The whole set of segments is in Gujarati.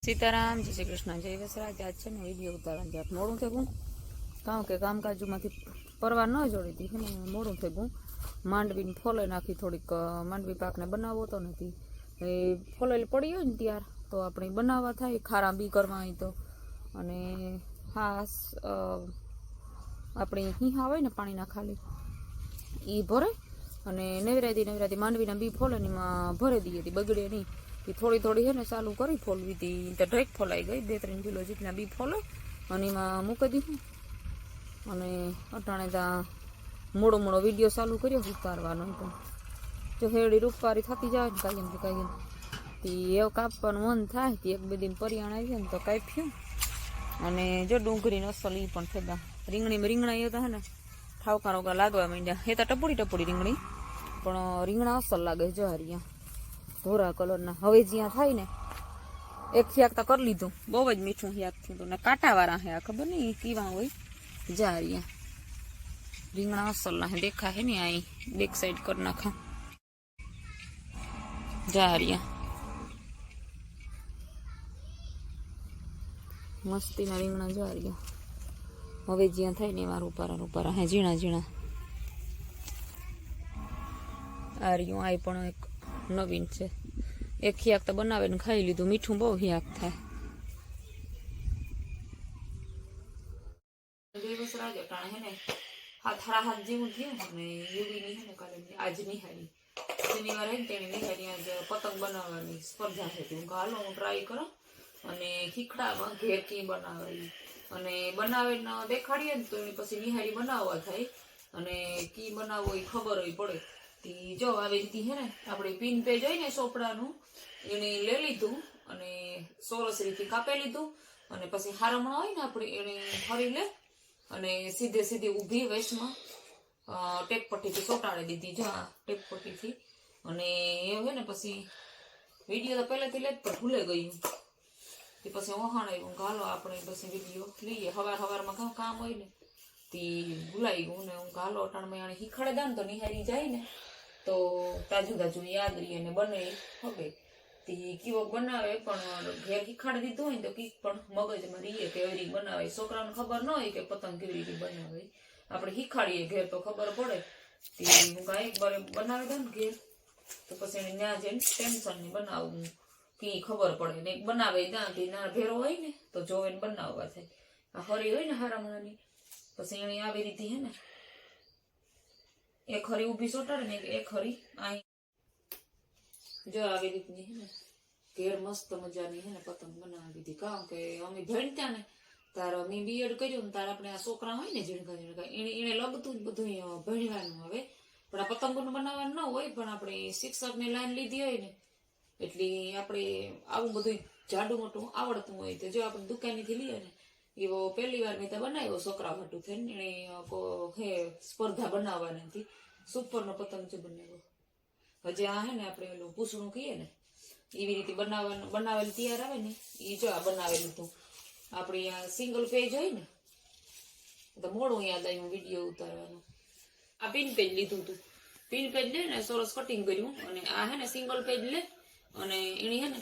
સીતારામ, જય શ્રી કૃષ્ણ, જય વસરાજ. આજ છે ને વિડીયો ઉતારવાનું ત્યાં મોડું થઈ ગયું, કારણ કે કામકાજમાંથી પરવાર ન જોડી હતી ને મોડું થઈ ગયું. માંડવીને ફોલાઈ નાખી, થોડીક માંડવી પાકને બનાવવો તો નથી એ ફોલાયેલી પડી હોય ને ત્યાર તો આપણે બનાવવા થાય, ખારા બી કરવા હોય તો. અને હા, આપણી હિંહા હોય ને પાણીના ખાલી એ ભરે અને નેવરાતી માંડવીના બી ફોલે ને એમાં ભરી દઈએ હતી, બગડે નહીં. થોડી થોડી હે ને ચાલુ કરી ફોલવી હતી તો ઢેક ફોલાઈ ગઈ, 2-3 કિલો જેટલા બી ફોલે અને એમાં મૂકી દીધું. અને અટાણે ત્યાં મોડો વિડીયો ચાલુ કર્યો ઉતારવાનો, તો જો હેડી રૂપવારી થતી જાય ને કાયમ એવું કાપવાનું મન થાય કે 1-2 દિન પરિયાણ આવી ને તો કાપ્યું. અને જો ડુંગળીનો અસલ એ પણ થતા રીંગણા એ તો હે ને ઠાવકા રોગા લાગવા માંડ્યા. એ તો ટપુડી રીંગણી, પણ રીંગણા અસલ લાગે જો હરિયા ધોરા કલરના. હવે જ્યાં થાય ને એક હિયાક તો કરી લીધું, બહુ જ મીઠું હિયાક થયું હતું ને કાંટાવાળા હે, ખબર નહીં કેવા હોય. જા રહ્યા રીંગણા અસલના હે, દેખા હે ને અહીં બેક સાઈડ કરી નાખા. જા રહ્યા મસ્તીના રીંગણા જા રહ્યા. હવે જ્યાં થાય ને એમાં રૂપારા હે, ઝીણા. આ રહ્યું આ પણ એક નવીન છે. એક હિયાક તો બનાવે ને ખાઈ લીધું, મીઠું બહુ હિયાક થાય. હાથ જેવું થયું ને યુવીની હે ને કાલે આજ નિહાળી શનિવાર હે ને તેને નિહાળી આજ પતંગ બનાવવાની સ્પર્ધા હતી. હું હાલો હું ટ્રાય કરો અને ખીખડામાં ઘેર કી બનાવેલી અને બનાવીને દેખાડીએ ને તો એની પછી નિહાળી બનાવવા થાય અને કી બનાવવો એ ખબર હોય પડે. જો આવી રીતે હે ને આપણે પિન પેજ હોય ને સોપડાનું એને લઈ લીધું અને સોરસ રીતે કાપી લીધું અને પછી હારમણા હોય ને આપણે એને ફરી લે અને સીધે ઊભી વેસ્ટમાં ટેપપટ્ટીથી ચોંટાડી દીધી. જો આ ટેપપટ્ટીથી. અને એ હોય ને પછી વિડીયો તો પહેલાથી લે પણ ભૂલે ગયું તે પછી વહાણ આવ્યું કે હાલો આપણે પછી વિડીયો લઈએ. સવારમાં કામ હોય ને તે ભૂલાઈ ગયું ને હું હાલો અટાણમાં આને શીખવાડે દઉં ને તો નિહારી જાય ને તો તાજું યાદ રહીએ ને બને હવે તે કીવો બનાવે. પણ ઘેર શીખાડી દીધું હોય ને તો કીક પણ મગજમાં રહીએ કે એવી રીતે બનાવે. છોકરાને ખબર ન હોય કે પતંગ કેવી રીતે બનાવે, આપણે શીખાડીએ ઘેર તો ખબર પડે. તે હું કાંઈ એક બાર બનાવી દઉં ને ઘેર તો પછી એને ત્યાં જઈને ટેન્શન નહીં બનાવવું કે ખબર પડે ને. બનાવે ત્યાં તે ના ભેરો હોય ને તો જોવે ને બનાવવા થાય. આ હરી હોય ને હારામણાની પછી એને આવી રીતે હે ને એક હરી ઊભી સોટાડે ને એક હરી અહીં જો આવી રીતની હે ને ઘેર મસ્ત મજાની હે ને પતંગ બનાવી દીધી. કારણ કે અમે ભણતા ને તાર અમે બીએડ કર્યું ને તાર આપણે આ છોકરા હોય ને ઝીણકા એને લગતું જ બધું ભણવાનું આવે. પણ આ પતંગોનું બનાવવાનું ન હોય, પણ આપણે શિક્ષકની લાઈન લીધી હોય ને એટલે આપણે આવું બધું જાડું મોટું આવડતું હોય. તો જો આપણે દુકાનેથી લઈએ ને એવો પહેલી વાર મેં તો બનાવ્યો છોકરા હાટું થઈને. એને હે સ્પર્ધા બનાવવાની હતી. સુપરનો પતંગ છે બનાવ્યો. હજી આ હે ને આપણે પેલું પૂછણું કહીએ ને એવી રીતે બનાવેલું તૈયાર આવે ને એ જો આ બનાવેલું હતું. આપણી આ સિંગલ પેજ હોય ને તો મોડું યાદ આવ્યું વિડીયો ઉતારવાનું. આ પિન પેજ લીધું હતું. પિન પેજ લે ને સરસ કટિંગ કર્યું અને આ હે ને સિંગલ પેજ લે અને એની હે ને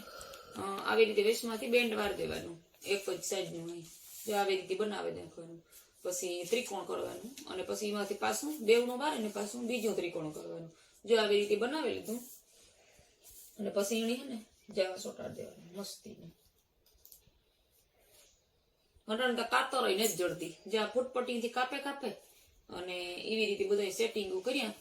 આવી રીતે વેસ્ટમાંથી બેન્ડ વાર દેવાનું એક જ સાઈડનું હોય. જો આવી રીતે બનાવી નાખવાનું. પછી ત્રિકોણ કરવાનું અને પછી એમાંથી પાછું બેવનું બાર ને પાછું બીજું ત્રિકોણ કરવાનું. જો આવી રીતે બનાવી લીધું અને પછી એની હે ને જવા સોટાડી દેવાનું મસ્તીને. ઘટાણ તો કાતર હોય ને જ જડતી. જ્યાં ફૂટપટ્ટીથી કાપે અને એવી રીતે બધા સેટિંગ કર્યા.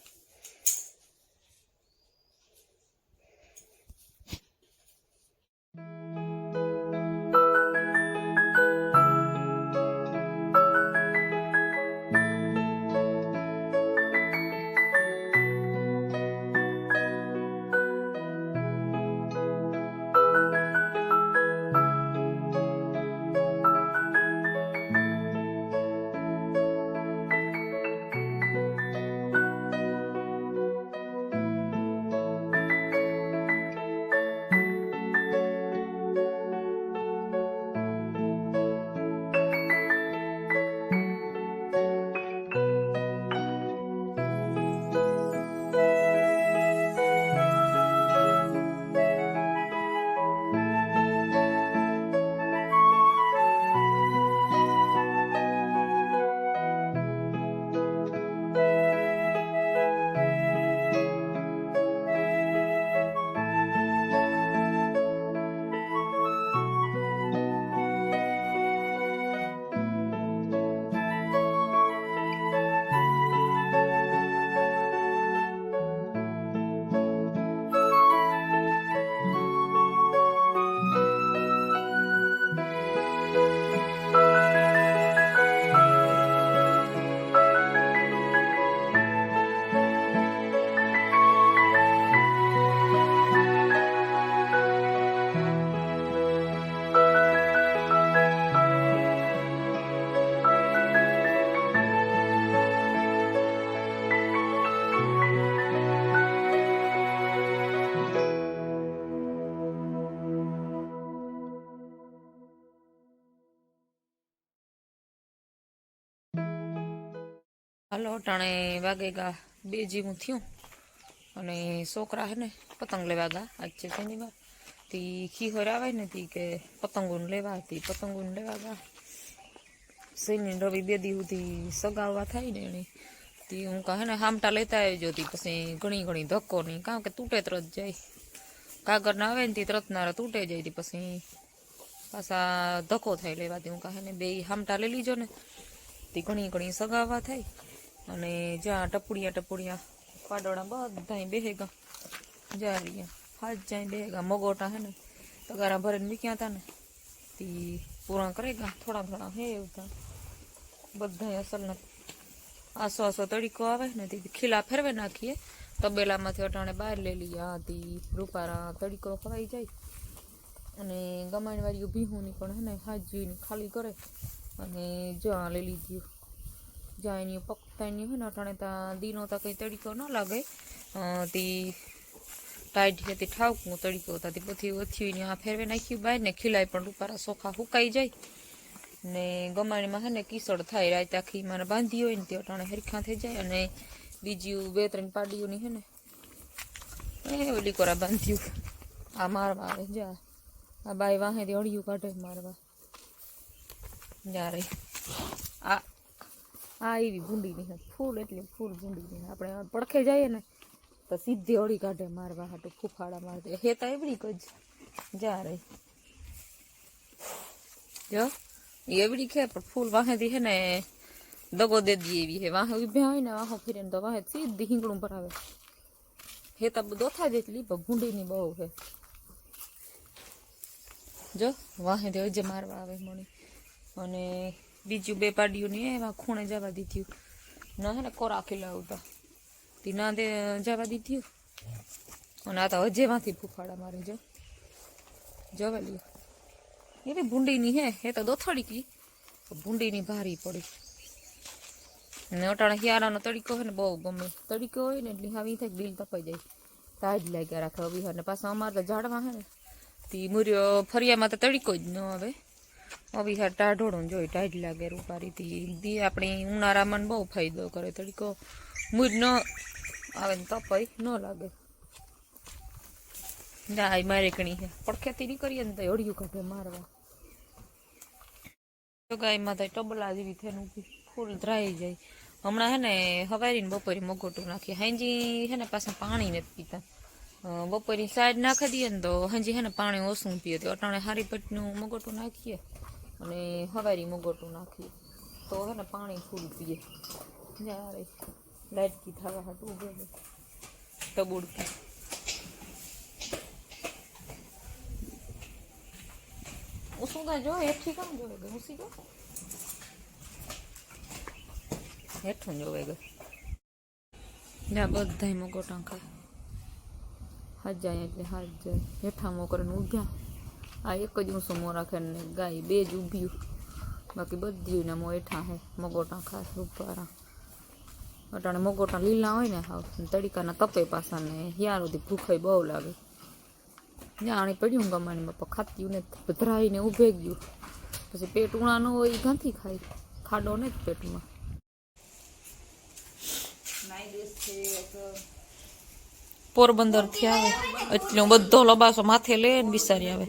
હાલો ટાણે વાગેગા 2 જેવું થયું અને છોકરા હે ને પતંગ લેવા ગયા. આજ છે શનિવાર. તી ખીહર આવે ને તી કે પતંગોને લેવા હતી, પતંગોને લેવા ગયા. શનિ રવિ 2 દી સુધી સગાવવા થાય ને એની તી હું કહે ને હામટા લેતા આવજો. તી પછી ઘણી ધક્કો નહીં, કારણ કે તૂટે તરત જાય. કાગળ ના આવે ને તી તરત ના તૂટે જાય. તી પછી પાછા ધક્કો થાય લેવાથી. હું કહે ને 2 હામટા લઈ લીજો ને તી ઘણી સગાવવા થાય. અને જ્યાં ટપુડિયા પાડોળા બધા બેહેગા જ્યાં હાથ જાય બેહેગા. મગોટા હે ને તગારા ભરીને મૂક્યા હતા ને તી પૂરા કરેગા. થોડા હે એવું બધા અસલ ને આસો તડીકો આવે ને તે ખીલા ફેરવે નાખીએ. તબેલામાંથી અટાણે બહાર લઈ લઈએ. તી રૂપારા તડીકો ખવાઈ જાય. અને ગમાણવાળી ભીહુની પણ હે ને હાજીની ખાલી કરે અને જ્યાં લઈ લીધું જ્યાં એની પકતાની હોય ને અટાણે ત્યાં દીનો ત્યાં કંઈ તડીકો ન લાગે. તી ટાઈટ છે તે ઠાવકું તડીકો હતા. તે પછી ઓછી આ ફેરવે નાખ્યું બહાર ને ખીલાય પણ રૂપારા સોખા સુકાઈ જાય. ને ગમાણીમાં હે ને કિસળ થાય. રાત આખી મને બાંધી હોય ને તે અટાણે હરખા થઈ જાય. અને બીજું 2-3 પાડીઓની હે ને એ ઓલી કોરા બાંધ્યું. આ મારવા આવે જા આ બાઈ વાહેથી અળિયું કાઢે મારવા જ્યારે આ એવી ભૂંડીની હે ફૂલ, એટલે ફૂલ ભૂંડીની. આપણે પડખે જઈએ ને તો સીધી અળી કાઢે મારવા હાટું ફૂફાડા મારતે. હે તો એવડી જ જ્યારે જો એવડી ખે પણ ફૂલ વાહેથી હે ને દગો દે દી એવી હે. વાહે ઉભ્યા હોય ને વાહો ફીરે ને તો વાહે સીધી હિંગણું ભરાવે. હે તો દોથા જેટલી પણ ભૂંડીની બહુ હે. જો વાહેથી હજે મારવા આવે મણી. અને બીજું 2 પાડીઓની એમાં ખૂણે જવા દીધું ના હે ને કોરા ખીલાવતા તી ના દે જવા દીધું. અને આ તો હજેમાંથી ફૂફાડા મારે. જો જવા લ્યો એવી ભૂંડીની હે તો દોથડી કી ભૂંડીની ભારી પડી. ને અટાણે હિયારાનો તડીકો હોય ને બહુ ગમે. તડીકો હોય ને એટલે આવી થાય દિલ તપાઈ જાય. તાજ લાગ્યા રાખે વિહાર ને. પાછા અમારે તો ઝાડમાં હે ને તી મૂર્યો ફરિયામાં તો તડીકો જ ન આવે. અવિહાર ટાઢોળું જોઈ ટાઢ લાગે રૂપારીથી. દી આપણી ઉનાળામાં બહુ ફાયદો કરે. તડીકો મૂર ન આવે ને તપાઈ ન લાગે. ના મારે કણી છે પડખેથી નીકળીએ ને તો અળિયું કાઢે મારવા. ગાયમાં તો ટબલા જેવી થઈને ઊભી ફૂલ ધ્રાઈ જાય. હમણાં હે ને હવારીને બપોરે મગોટું નાખીએ. હાંજી હે ને પાછા પાણી નથી પીતા. બપોરે સાઈડ નાખી દઈએ ને તો હાંજી હે ને પાણી ઓછું પીએ. તો અટાણે હારી પટનું મગોટું નાખીએ અને હવારી મગોટું નાખીએ તો હે ને પાણી ફૂલ પીએ. જ્યારે લાટકી થવા હાટું ઉભે ટબુડકી ઉસું તા જો હેઠી કામ જોવે ગયું ઉસી ગયો હેઠું જોવે ગયું. જ્યાં બધાય મગોટા ખાય હાથ જાય એટલે હાથ જાય. હેઠા મોકરીને ઉભ્યા. આ એક જ ઊંસું મોં રાખે ને ગાય 2 જ ઊભ્યું. બાકી બધી ને મોં હેઠા હે મગોટા ખાય રૂપારા. અટાણે મગોટા લીલા હોય ને હાવ તડીકાના તપે પાછા ને હિયાર સુધી ભૂખાઈ બહુ લાગે. જાણી પડ્યું ગમાણી બાપા ખાતી ને ભધરાઈને ઊભે ગયું. પછી પેટ ઉણા ન હોય એ ગાંથી ખાય. ખાડો ને જ પેટમાં. પોરબંદર થી આવે એટલે બધો લબાસો માથે લે ને બિસારી આવે.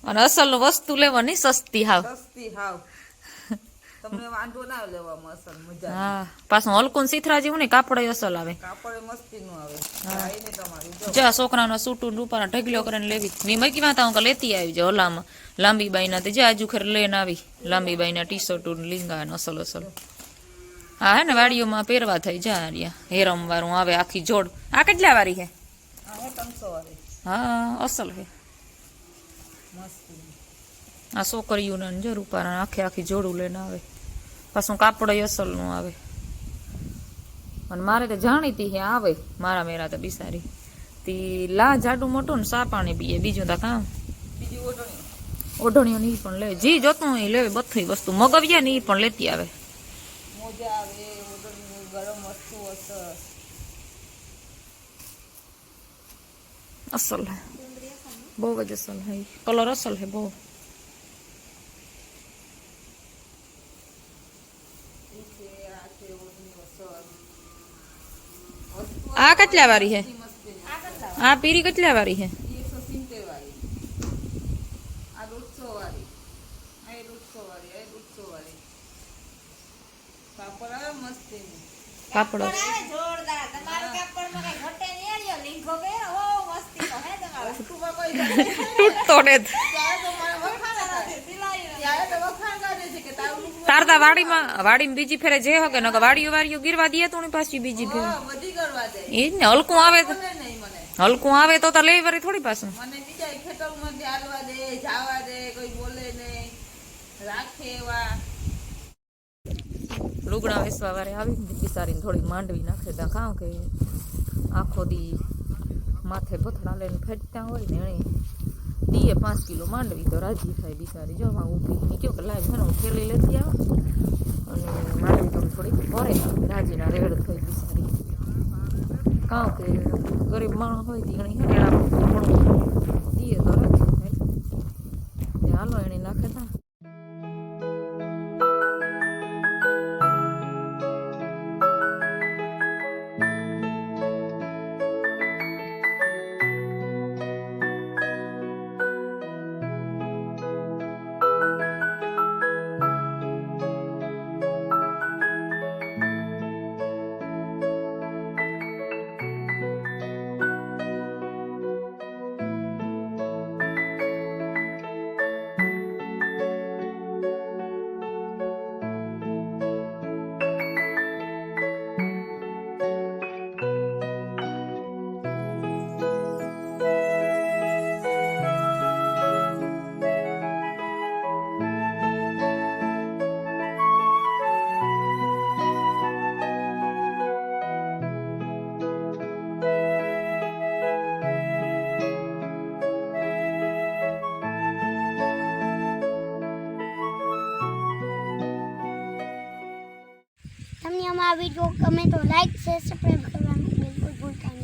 અને અસલ વસ્તુ લેવાની સસ્તી હાવ. તમને વાંધો ના લેવામાં અસલ મજા. હા પાછું હલકું સીથરા જેવું ને કાપડ અસલ આવે. કાપડ મસ્તી નું આવે. હા એને તમારી જા છોકરાનો સૂટું રૂપાના ઢગલો કરીને લેવી. મેં મકી વાતા હું લેતી આવી છે ઓલામાં લાંબી બાઈના તે જા આજુ ખેર લઈને આવી. લાંબી બાઈના ટી-શર્ટ લીંગા ને અસલ હા હે ને વાડીઓમાં પહેરવા થઈ જા રહ્યા. હેરમ વાળું આવે આખી જોડ. આ કેટલા વાળી છે? આ 300 વાળી. હા અસલ છે. મસ્તી આ છોકરીઓને જો રૂપારા આખી જોડું લઈને આવે. પાછું કાપડ અસલનું આવે. અને મારે તો જાણીતી હે આવે મારા મેરા તો બિસારી તી લા જાડું મોટું ને સા પાણી પીએ. બીજું તો કામ બીજી ઓઢણીઓ ની પણ લે. જી જોતું એ લેવે બધી વસ્તુ મગવ્યા ને એ પણ લેતી આવે. મોજા આવે ઓડણી ગરમ વસ્તુ અસલ હે બહુ જ અસલ હે. કલર અસલ હે બહુ. કેટલા વાળી હે? આ કેટલા આ પીરી કેટલા વાળી હે? 170 વાળી, આ 150 વાળી, આ 150 વાળી, આ 150 વાળી. કાપડ આવે મસ્તીનું. કાપડ જોરદાર તમારું કાપડમાં કઈ ઘટે નહીં આલ્યો લીંઘો પહેરો હો મસ્તીનો હે તમારો વસ્તુમાં કોઈ ઘટે નહીં. તૂટતો ને ત્યારે તો મને વખાણ કરે. ત્યારે તો વખાણ કરે છે કે તારું લુગડું તારતા વાડીમાં બીજી ફેરે જે હકે નકર વાડીઓ ગીરવા દે તો પાછી બીજી ફેરે બધી કરવા દે. એ જ ને હલકું આવે તો બોલે નહીં મને. હલકું આવે તો લઈ વરી થોડી પાછું મને બીજા ખેતરમાં હાલવા દે, જાવા દે, કોઈ બોલે નહીં, રાખે એવા. લુગડા વેસવા વારે આવીને બિચારીને થોડી માંડવી નાખે ત્યાં ખાવ કે આખો દી માથે ભથડા લઈને ફેટતા હોય ને એણે દીએ 5 કિલો માંડવી તો રાજી થાય બિચારી. જો માં ઊભી ની કયો કે લાવ છે ને હું થેલી લેતી આવ અને માંડવી થોડી ભરે આવે રાજીના રેડ થઈ બિચારી. કાં કે ગરીબ માણસ હોય તો એણે ઘણું દીએ તો રાજી થાય. હાલો એણે નાખે તા તમને અમારા વિડીયો ગમે તો લાઈક શેર સબસ્ક્રાઈબ કરવાનું બિલકુલ ભૂલતા નહીં.